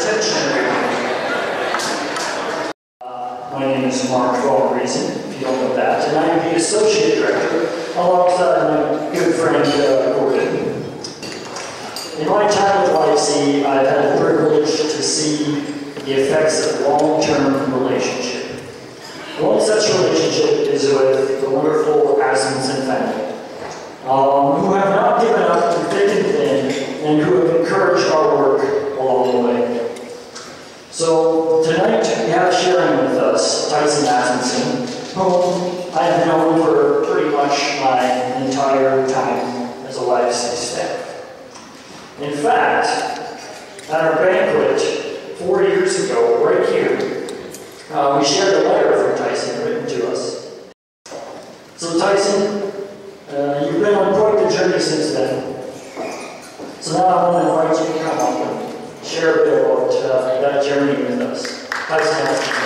attention, everyone. My name is Mark, for all reason, if you don't know that, and I am the Associate Director alongside my good friend Gordon. In my time with YFC, I've had the privilege to see the effects of long-term relationship. One such relationship is with the wonderful Asmundson family, who have not given up through thick and thin, and who have encouraged our work along the way. So tonight we have sharing with us Tysenn Asmundson, whom I have known for pretty much my entire time as a YFC staff. In fact, at our banquet 4 years ago, right here, we shared a letter from Tysenn written to us. So Tysenn, you've been on quite the journey since then. So now I want to invite you to come up and share a bit about that journey with us. Tysenn.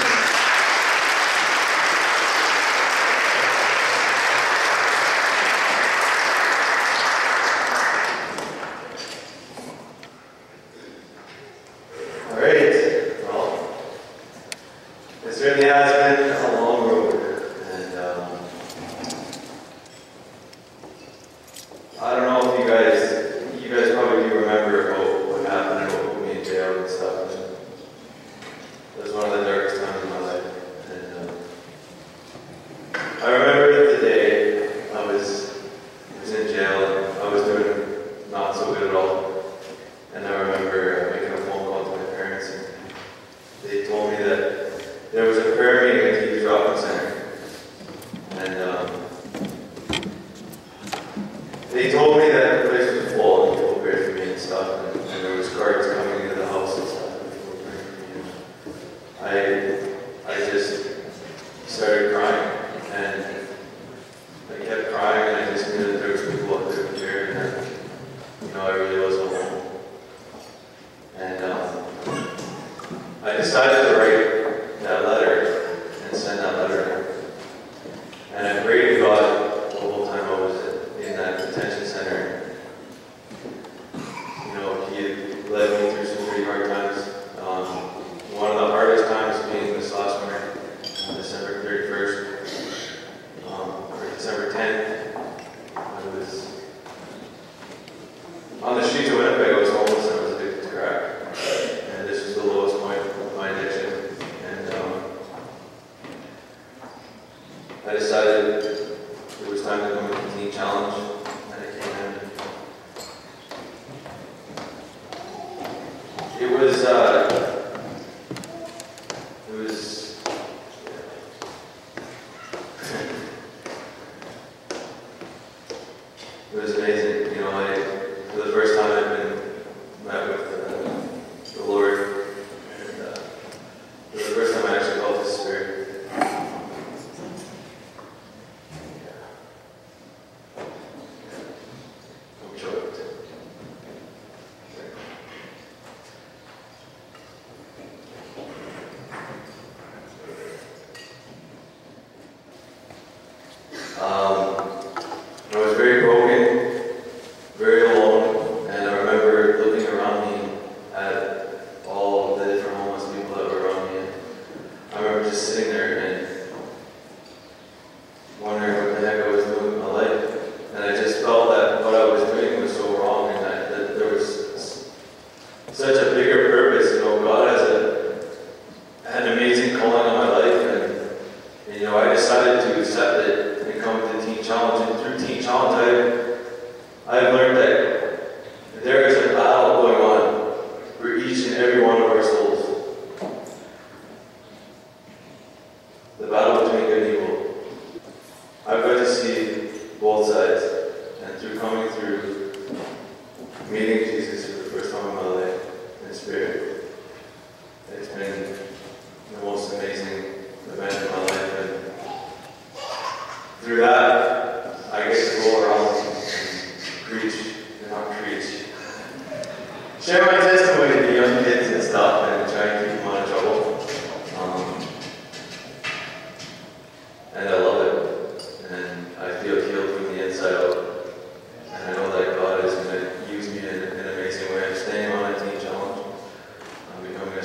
Becoming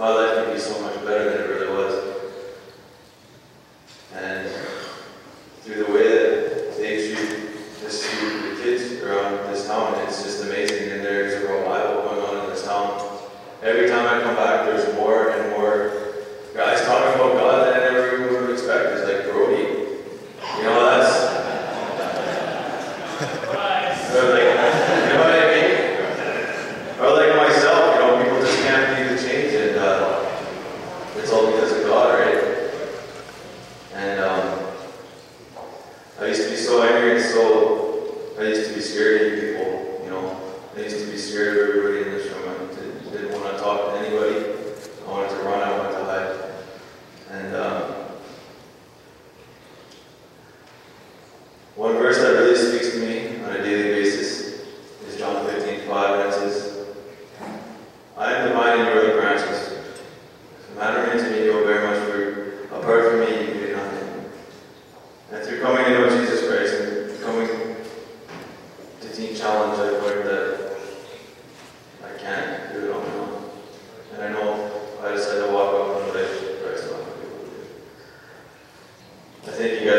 my life could be so much better than it really was. And through the way that they treat the kids around this town, it's just amazing. And there's a revival going on in this town. Every time I come back, there's more and more guys talking about God that I never even would have expected. It's like Brody. You know, that's so like, you know what I mean? Or like myself, you know, people just can't believe the change, and it's all because of God, right? And I used to be so angry and I used to be scared of people, you know. I used to be scared of everybody in this room. I didn't want to talk to anybody. I wanted to run, I wanted to hide. And one verse that really speaks to me on a daily basis is John 15:5, and it says, I am the vine and you are the branches. If a man remains in me, you will bear much fruit. Apart from me, you can do nothing. And through coming to know Jesus Christ and coming to Teen Challenge, I've learned that I can't do it on my own. And I know if I decide to walk out on the relationship with Christ, I'm not going to be able to do it. I thank you guys